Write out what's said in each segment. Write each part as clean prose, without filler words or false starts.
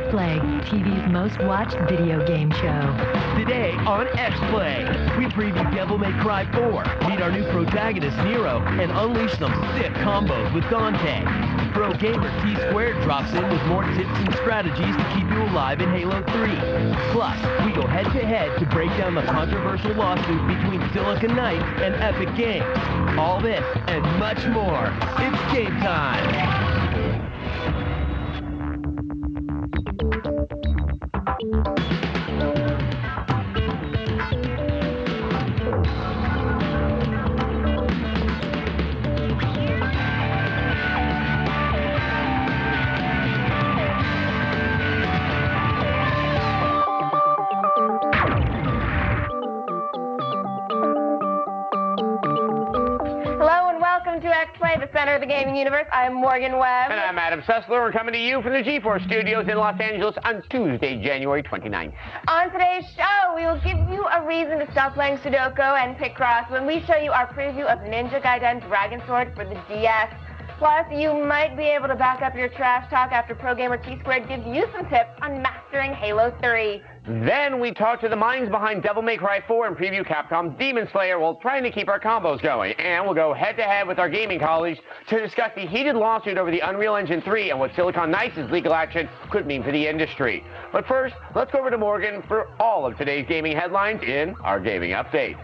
X-Play, TV's most watched video game show. Today on X-Play, we preview Devil May Cry 4, meet our new protagonist Nero, and unleash some sick combos with Dante. Pro gamer T-Squared drops in with more tips and strategies to keep you alive in Halo 3. Plus, we go head-to-head to break down the controversial lawsuit between Silicon Knights and Epic Games. All this and much more. It's game time. The center of the gaming universe. I'm Morgan Webb. And I'm Adam Sessler. We're coming to you from the G4 studios in Los Angeles on Tuesday, January 29th. On today's show, we will give you a reason to stop playing Sudoku and Picross when we show you our preview of Ninja Gaiden Dragon Sword for the DS. Plus, you might be able to back up your trash talk after Pro Gamer T-Squared gives you some tips on mastering Halo 3. Then we talk to the minds behind Devil May Cry 4 and preview Capcom's Demon Slayer while trying to keep our combos going. And we'll go head-to-head with our gaming colleagues to discuss the heated lawsuit over the Unreal Engine 3 and what Silicon Knights' legal action could mean for the industry. But first, let's go over to Morgan for all of today's gaming headlines in our Gaming Update.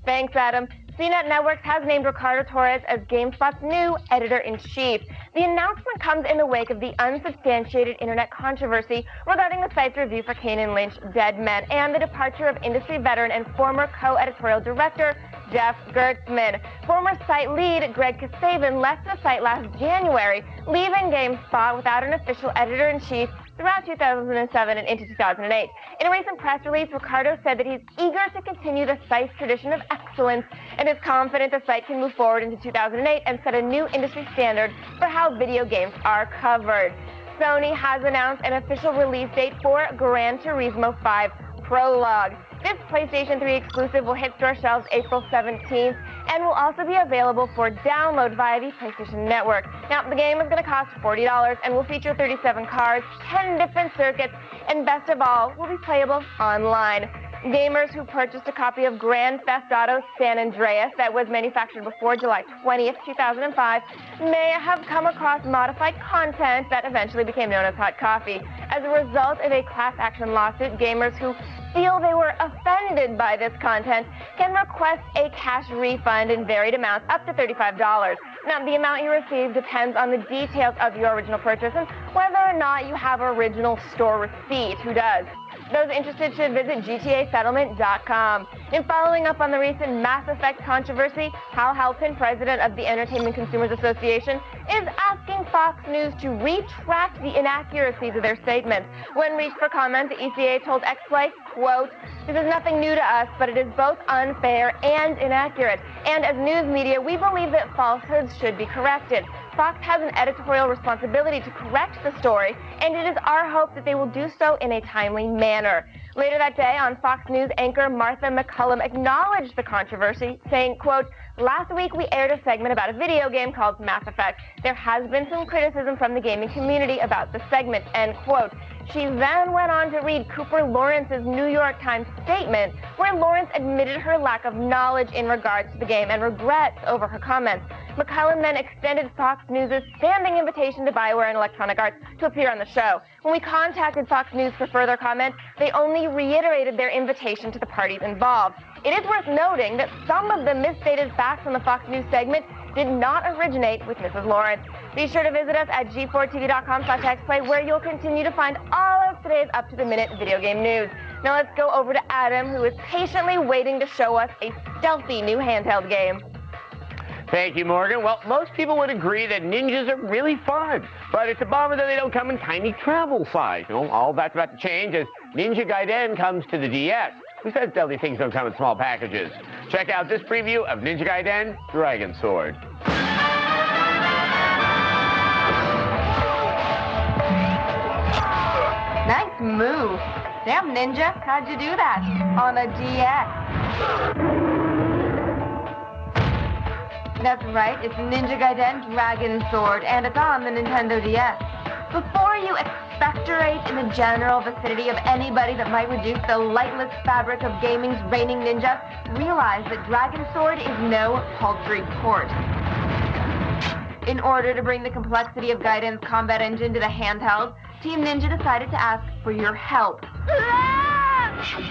Thanks, Adam. CNET Networks has named Ricardo Torres as GameSpot's new editor-in-chief. The announcement comes in the wake of the unsubstantiated internet controversy regarding the site's review for Kane and Lynch Dead Men and the departure of industry veteran and former co-editorial director Jeff Gertzman. Former site lead Greg Kasavin left the site last January, leaving GameSpot without an official editor-in-chief throughout 2007 and into 2008. In a recent press release, Ricardo said that he's eager to continue the site's tradition of excellence and is confident the site can move forward into 2008 and set a new industry standard for how video games are covered. Sony has announced an official release date for Gran Turismo 5 Prologue. This PlayStation 3 exclusive will hit store shelves April 17th and will also be available for download via the PlayStation Network. Now, the game is going to cost $40 and will feature 37 cars, 10 different circuits, and best of all, will be playable online. Gamers who purchased a copy of Grand Theft Auto San Andreas that was manufactured before July 20th, 2005, may have come across modified content that eventually became known as hot coffee. As a result of a class action lawsuit, gamers who feel they were offended by this content can request a cash refund in varied amounts up to $35. Now, the amount you receive depends on the details of your original purchase and whether or not you have original store receipt. Who does? Those interested should visit GTAsettlement.com. In following up on the recent Mass Effect controversy, Hal Halpin, president of the Entertainment Consumers Association, is asking Fox News to retract the inaccuracies of their statements. When reached for comment, the ECA told X-Play, quote, "This is nothing new to us, but it is both unfair and inaccurate. And as news media, we believe that falsehoods should be corrected. Fox has an editorial responsibility to correct the story, and it is our hope that they will do so in a timely manner." Later that day, on Fox News, anchor Martha McCullum acknowledged the controversy, saying, quote, "Last week we aired a segment about a video game called Mass Effect. There has been some criticism from the gaming community about the segment," end quote. She then went on to read Cooper Lawrence's New York Times statement, where Lawrence admitted her lack of knowledge in regards to the game and regrets over her comments. McCullum then extended Fox News' standing invitation to BioWare and Electronic Arts to appear on the show. When we contacted Fox News for further comment, they only reiterated their invitation to the parties involved. It is worth noting that some of the misstated facts on the Fox News segment did not originate with Mrs. Lawrence. Be sure to visit us at g4tv.com/xplay, where you'll continue to find all of today's up-to-the-minute video game news. Now let's go over to Adam, who is patiently waiting to show us a stealthy new handheld game. Thank you, Morgan. Well, most people would agree that ninjas are really fun, but it's a bummer that they don't come in tiny travel size. You know, all that's about to change as Ninja Gaiden comes to the DS. Who says deadly things don't come in small packages? Check out this preview of Ninja Gaiden Dragon Sword. Nice move. Damn, Ninja, how'd you do that? On a DS. That's right, it's Ninja Gaiden Dragon Sword, and it's on the Nintendo DS. Before you expectorate in the general vicinity of anybody that might reduce the lightless fabric of gaming's reigning ninja, realize that Dragon Sword is no paltry port. In order to bring the complexity of Gaiden's combat engine to the handheld, Team Ninja decided to ask for your help.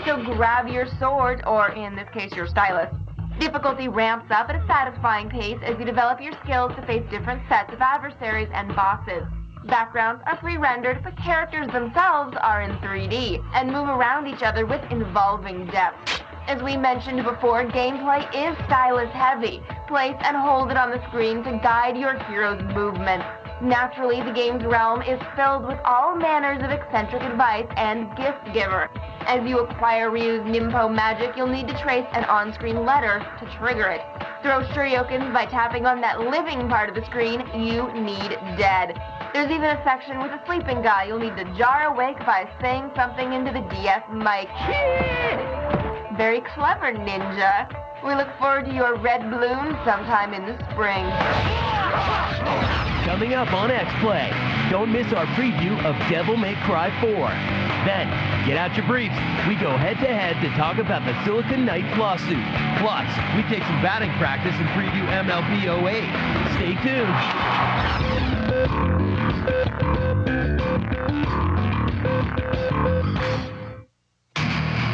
So grab your sword, or in this case, your stylus. Difficulty ramps up at a satisfying pace as you develop your skills to face different sets of adversaries and bosses. Backgrounds are pre-rendered, but characters themselves are in 3D and move around each other with involving depth. As we mentioned before, gameplay is stylus heavy. Place and hold it on the screen to guide your hero's movements. Naturally, the game's realm is filled with all manners of eccentric advice and gift giver. As you acquire Ryu's Nimpo magic, you'll need to trace an on-screen letter to trigger it. Throw shuriokens by tapping on that living part of the screen you need dead. There's even a section with a sleeping guy you'll need to jar awake by saying something into the DS mic. Very clever, Ninja. We look forward to your red balloon sometime in the spring. Coming up on X-Play, don't miss our preview of Devil May Cry 4. Then, get out your briefs. We go head-to-head to talk about the Silicon Knights lawsuit. Plus, we take some batting practice and preview MLB 08. Stay tuned.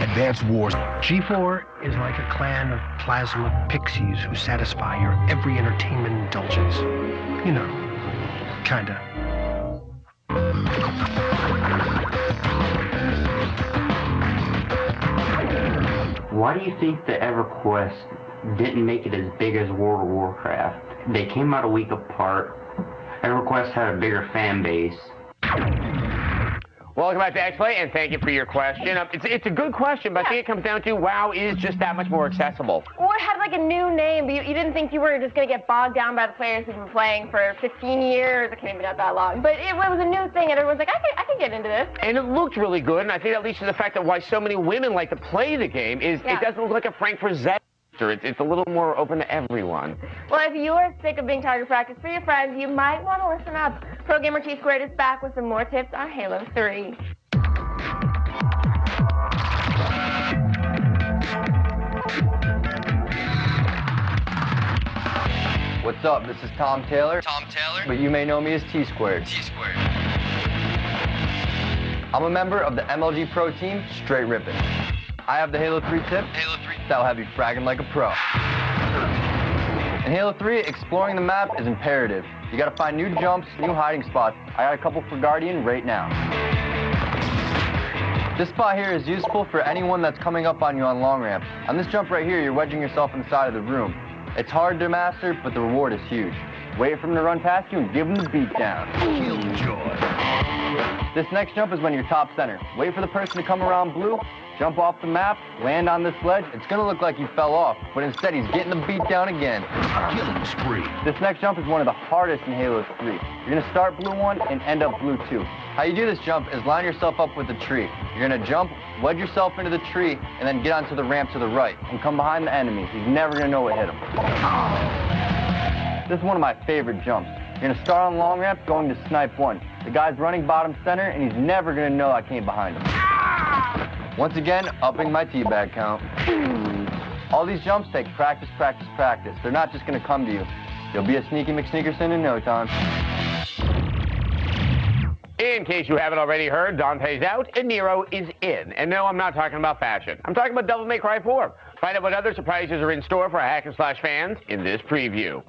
Advanced Wars. G4 is like a clan of plasma pixies who satisfy your every entertainment indulgence. You know, kinda. Why do you think the EverQuest didn't make it as big as World of Warcraft? They came out a week apart. EverQuest had a bigger fan base. Welcome back to X-Play, and thank you for your question. It's a good question, but I think it comes down to WoW is just that much more accessible. Or it had like a new name, but you didn't think you were just going to get bogged down by the players who've been playing for 15 years. It can't even be that long. But it was a new thing, and everyone's like, I can get into this. And it looked really good, and I think that leads to the fact that why so many women like to play the game is it doesn't look like a Frankfurt Z. It's a little more open to everyone. Well, if you are sick of being target practice for your friends, you might want to listen up. Pro Gamer T Squared is back with some more tips on Halo 3. What's up? This is Tom Taylor. But you may know me as T Squared. I'm a member of the MLG Pro team, Straight Rippin'. I have the Halo 3 tip that'll have you fragging like a pro. In Halo 3, exploring the map is imperative. You gotta find new jumps, new hiding spots. I got a couple for Guardian right now. This spot here is useful for anyone that's coming up on you on long ramp. On this jump right here, you're wedging yourself inside of the room. It's hard to master, but the reward is huge. Wait for him to run past you and give him the beat down. Killjoy. This next jump is when you're top center. Wait for the person to come around blue, jump off the map, land on this ledge. It's gonna look like you fell off, but instead he's getting the beat down again. Killing spree. This next jump is one of the hardest in Halo 3. You're gonna start blue 1 and end up blue 2. How you do this jump is line yourself up with a tree. You're gonna jump, wedge yourself into the tree, and then get onto the ramp to the right, and come behind the enemy. He's never gonna know what hit him. This is one of my favorite jumps. You're gonna start on long ramp, going to snipe 1. The guy's running bottom center, and he's never gonna know I came behind him. Once again, upping my teabag count. All these jumps take practice, practice, practice. They're not just gonna come to you. You'll be a sneaky McSneakerson in no time. In case you haven't already heard, Dante's out and Nero is in. And no, I'm not talking about fashion. I'm talking about Devil May Cry 4. Find out what other surprises are in store for our Hack and Slash fans in this preview.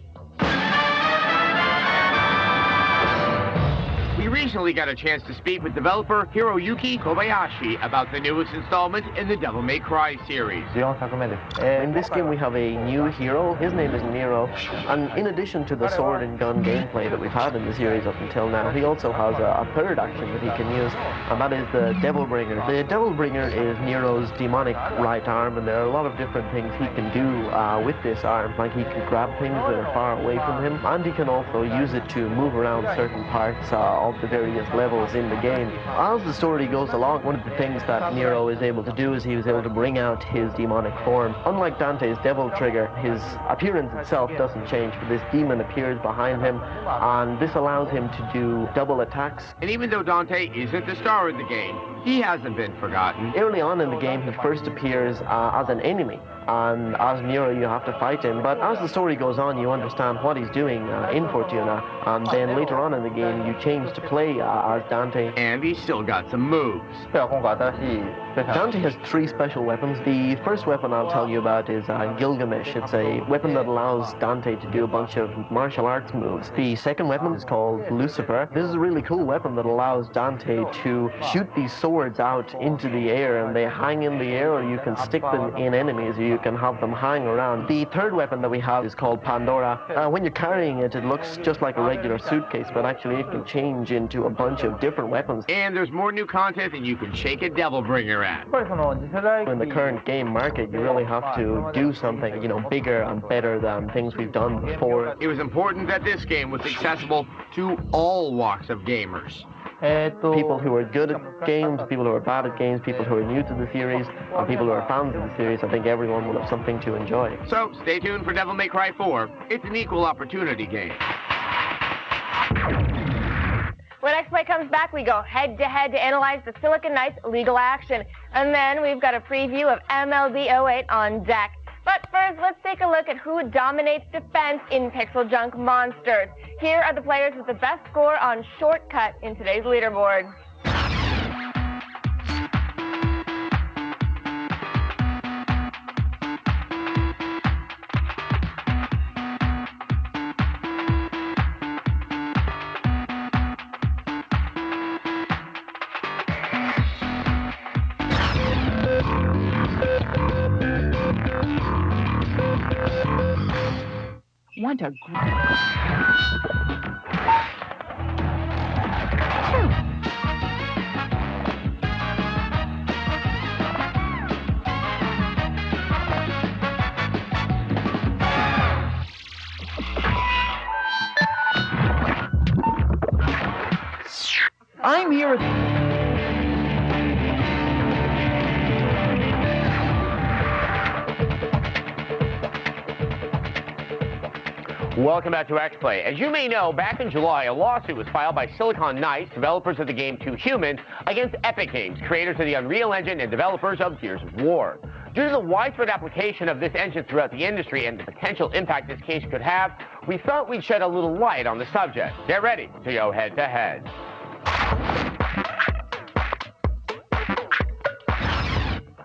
We recently got a chance to speak with developer Hiroyuki Kobayashi about the newest installment in the Devil May Cry series. In this game we have a new hero. His name is Nero, and in addition to the sword and gun gameplay that we've had in the series up until now, he also has a third action that he can use, and that is the Devil Bringer. The Devil Bringer is Nero's demonic right arm, and there are a lot of different things he can do with this arm. Like he can grab things that are far away from him, and he can also use it to move around certain parts of the various levels in the game. As the story goes along, one of the things that Nero is able to do is he was able to bring out his demonic form. Unlike Dante's Devil Trigger, his appearance itself doesn't change, but this demon appears behind him, and this allows him to do double attacks. And even though Dante isn't the star of the game, he hasn't been forgotten. Early on in the game, he first appears as an enemy, and as Nero you have to fight him, but as the story goes on you understand what he's doing in Fortuna, and then later on in the game you change to play as Dante. And he's still got some moves. Dante has 3 special weapons. The first weapon I'll tell you about is Gilgamesh. It's a weapon that allows Dante to do a bunch of martial arts moves. The second weapon is called Lucifer. This is a really cool weapon that allows Dante to shoot these swords out into the air, and they hang in the air, or you can stick them in enemies, or you can have them hang around. The third weapon that we have is called Pandora. When you're carrying it, it looks just like a regular suitcase, but actually it can change into a bunch of different weapons. And there's more new content than you can shake a devil bringer at. In the current game market, you really have to do something, bigger and better than things we've done before. It was important that this game was accessible to all walks of gamers. People who are good at games, people who are bad at games, people who are new to the series, and people who are fans of the series. I think everyone will have something to enjoy. So stay tuned for Devil May Cry 4. It's an equal opportunity game. When X-Play comes back, we go head-to-head to analyze the Silicon Knights legal action. And then we've got a preview of MLB 08 on deck. But first, let's take a look at who dominates defense in Pixel Junk Monsters. Here are the players with the best score on Shortcut in today's leaderboard. Want a I'm here. Welcome back to X-Play. As you may know, back in July, a lawsuit was filed by Silicon Knights, developers of the game 2 Human, against Epic Games, creators of the Unreal Engine and developers of Gears of War. Due to the widespread application of this engine throughout the industry and the potential impact this case could have, we thought we'd shed a little light on the subject. Get ready to go head-to-head.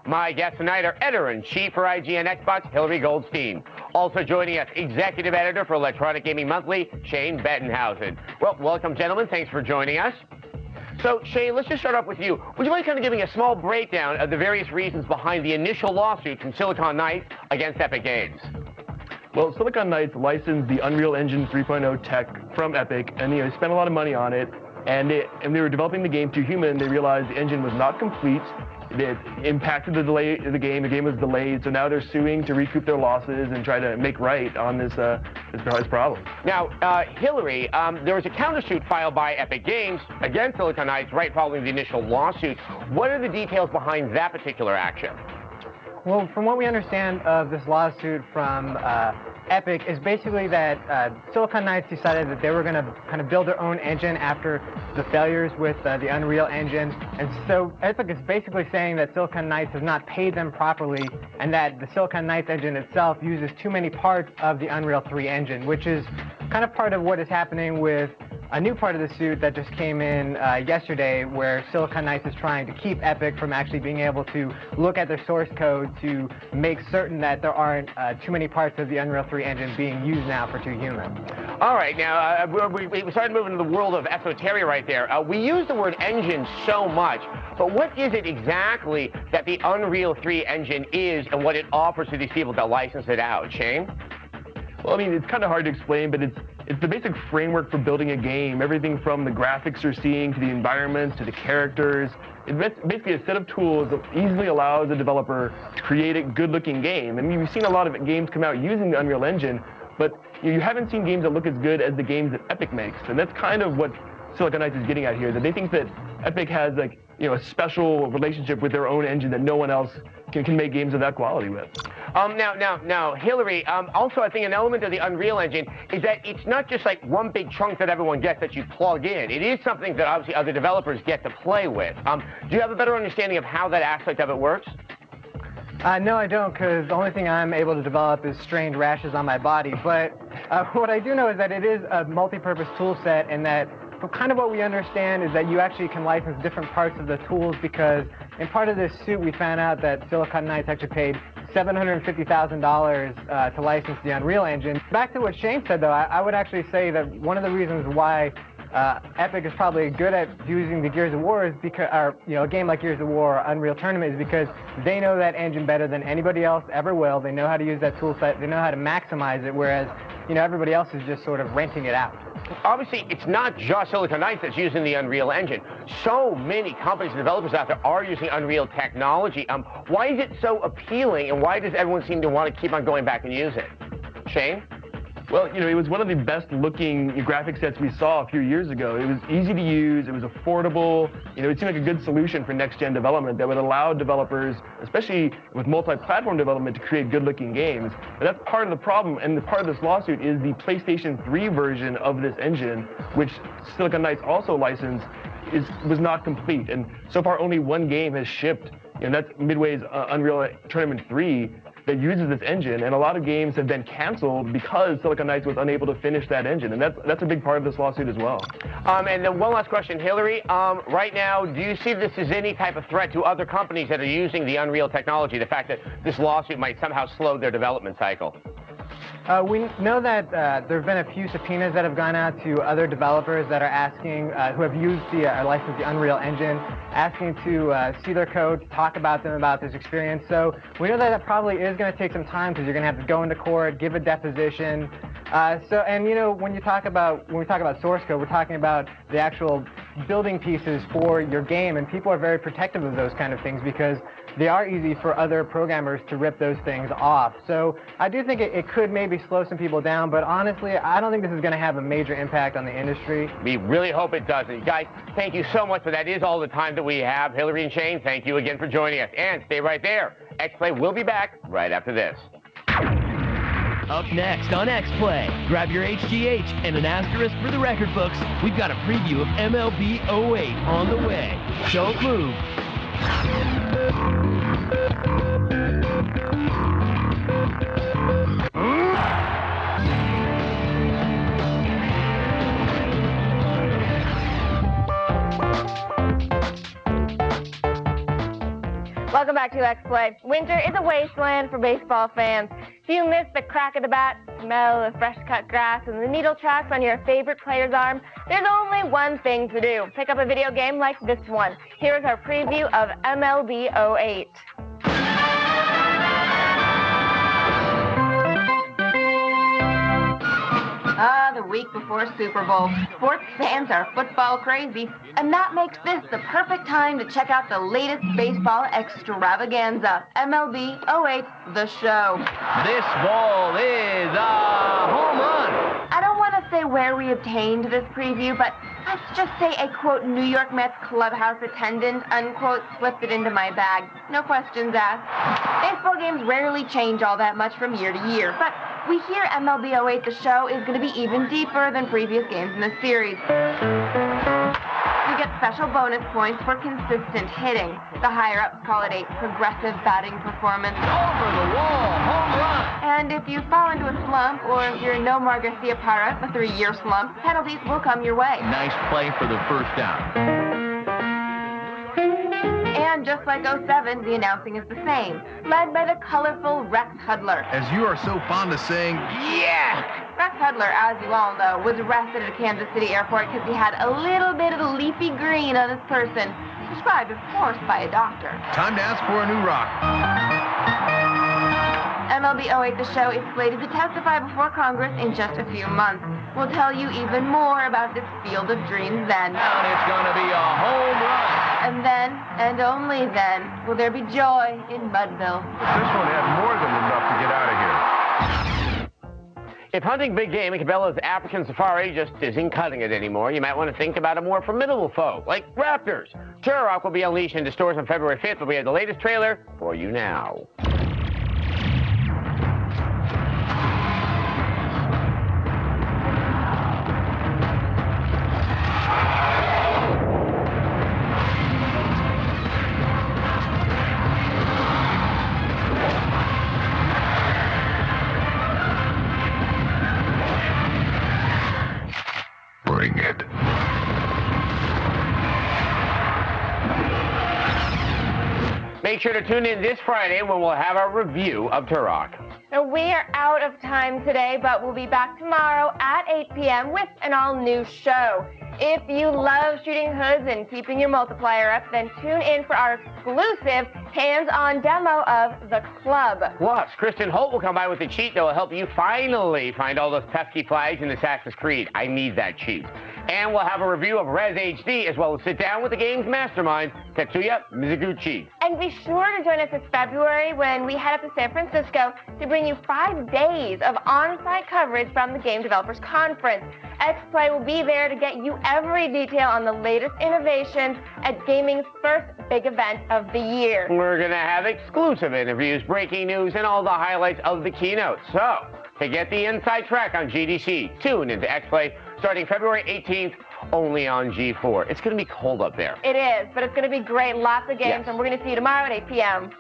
My guests tonight are Editor-in-Chief for IGN Xbox, Hillary Goldstein. Also joining us, Executive Editor for Electronic Gaming Monthly, Shane Bettenhausen. Well, welcome, gentlemen. Thanks for joining us. So, Shane, let's just start off with you. Would you mind kind of giving a small breakdown of the various reasons behind the initial lawsuit from Silicon Knights against Epic Games? Well, Silicon Knights licensed the Unreal Engine 3.0 tech from Epic, and they spent a lot of money on it. And they were developing the game 2 Human, and they realized the engine was not complete. It impacted the delay of the game. The game was delayed, so now they're suing to recoup their losses and try to make right on this problem. Now, Hillary, there was a countersuit filed by Epic Games against Silicon Knights right following the initial lawsuit. What are the details behind that particular action? Well, from what we understand of this lawsuit from Epic is basically that Silicon Knights decided that they were going to kind of build their own engine after the failures with the Unreal Engine. And so Epic is basically saying that Silicon Knights has not paid them properly and that the Silicon Knights engine itself uses too many parts of the Unreal 3 engine, which is kind of part of what is happening with a new part of the suit that just came in yesterday, where Silicon Knights is trying to keep Epic from actually being able to look at their source code to make certain that there aren't too many parts of the Unreal 3 engine being used now for 2 Human. All right, now we started moving to the world of esoteria right there. We use the word engine so much, but what is it exactly that the Unreal 3 engine is and what it offers to these people that license it out? Shane? Well, I mean, it's kind of hard to explain, but it's the basic framework for building a game. Everything from the graphics you're seeing to the environments to the characters. It's basically a set of tools that easily allows a developer to create a good-looking game. I mean, we've seen a lot of games come out using the Unreal Engine, but you haven't seen games that look as good as the games that Epic makes. And that's kind of what Silicon Knights is getting at here, that they think that Epic has like, a special relationship with their own engine that no one else can make games of that quality with. Now, Hillary, also I think an element of the Unreal Engine is that it's not just like one big chunk that everyone gets that you plug in. It is something that obviously other developers get to play with. Do you have a better understanding of how that aspect of it works? No, I don't, because the only thing I'm able to develop is strange rashes on my body. But what I do know is that it is a multi-purpose tool set, and that kind of what we understand is that you actually can license different parts of the tools, because in part of this suit we found out that Silicon Knights actually paid $750,000 to license the Unreal Engine. Back to what Shane said, though, I would actually say that one of the reasons why Epic is probably good at using the Gears of War is because, a game like Gears of War or Unreal Tournament is because they know that engine better than anybody else ever will. They know how to use that tool set. They know how to maximize it, whereas, everybody else is just sort of renting it out. Obviously, it's not just Silicon Knights that's using the Unreal Engine. So many companies and developers out there are using Unreal technology. Why is it so appealing, and why does everyone seem to want to keep on going back and use it? Shane? Well, it was one of the best looking graphic sets we saw a few years ago. It was easy to use, it was affordable, it seemed like a good solution for next-gen development that would allow developers, especially with multi-platform development, to create good-looking games. But that's part of the problem, and the part of this lawsuit is the PlayStation 3 version of this engine, which Silicon Knights also licensed, was not complete. And so far, only one game has shipped, and that's Midway's Unreal Tournament 3, that uses this engine, and a lot of games have been canceled because Silicon Knights was unable to finish that engine, and that's a big part of this lawsuit as well. And then one last question, Hillary. Right now, do you see this as any type of threat to other companies that are using the Unreal technology, the fact that this lawsuit might somehow slow their development cycle? We know that there have been a few subpoenas that have gone out to other developers that are asking, who have used licensed the Unreal Engine, asking to see their code, talk about them about this experience. So we know that it probably is going to take some time, because you're going to have to go into court, give a deposition. When we talk about source code, we're talking about the actual building pieces for your game, and people are very protective of those kind of things because they are easy for other programmers to rip those things off. So I do think it could maybe slow some people down, but honestly, I don't think this is going to have a major impact on the industry. We really hope it doesn't. Guys, thank you so much, but that is all the time that we have. Hillary and Shane, thank you again for joining us. And stay right there. X-Play will be back right after this. Up next on X-Play, grab your HGH and an asterisk for the record books. We've got a preview of MLB 08 on the way. Don't move. Welcome back to X-Play. Winter is a wasteland for baseball fans. If you miss the crack of the bat, smell of fresh-cut grass, and the needle tracks on your favorite player's arm, there's only one thing to do. Pick up a video game like this one. Here's our preview of MLB 08. The week before Super Bowl. Sports fans are football crazy, and that makes this the perfect time to check out the latest baseball extravaganza, MLB 08, The Show. This ball is a home run. I don't want to say where we obtained this preview, but let's just say a, quote, New York Mets clubhouse attendant, unquote, slipped it into my bag. No questions asked. Baseball games rarely change all that much from year to year, but we hear MLB 08 The Show is going to be even deeper than previous games in the series. You get special bonus points for consistent hitting. The higher-ups call it a progressive batting performance. Over the wall, home run. And if you fall into a slump, or if you're Nomar Garcia-Parra, a 3-year slump, penalties will come your way. Nice play for the first down. And just like 07, the announcing is the same, led by the colorful Rex Hudler. As you are so fond of saying, yeah! Rex Hudler, as you all know, was arrested at a Kansas City airport because he had a little bit of leafy green on his person, prescribed, of course, by a doctor. Time to ask for a new rock. MLB 08 The Show is slated to testify before Congress in just a few months. We'll tell you even more about this field of dreams then. And it's going to be a home run. And then, and only then, will there be joy in Mudville. This one had more than enough to get out of here. If hunting big game in Cabela's African safari just isn't cutting it anymore, you might want to think about a more formidable foe, like raptors. Turok will be unleashed into stores on February 5th, but we have the latest trailer for you now. Bring it. Make sure to tune in this Friday when we'll have our review of Turok. Now, we are out of time today, but we'll be back tomorrow at 8 p.m. with an all-new show. If you love shooting hoods and keeping your multiplier up, then tune in for our exclusive hands-on demo of The Club. Plus, Kristen Holt will come by with a cheat that will help you finally find all those pesky flags in Assassin's Creed. I need that cheat. And we'll have a review of Res HD, as well as sit down with the game's mastermind, Tetsuya Mizuguchi. And be sure to join us this February when we head up to San Francisco to bring you 5 days of on-site coverage from the Game Developers Conference. X-Play will be there to get you every detail on the latest innovations at gaming's first big event of the year. We're going to have exclusive interviews, breaking news, and all the highlights of the keynote. So, to get the inside track on GDC, tune into X-Play starting February 18th, only on G4. It's going to be cold up there. It is, but it's going to be great. Lots of games, and we're going to see you tomorrow at 8 p.m.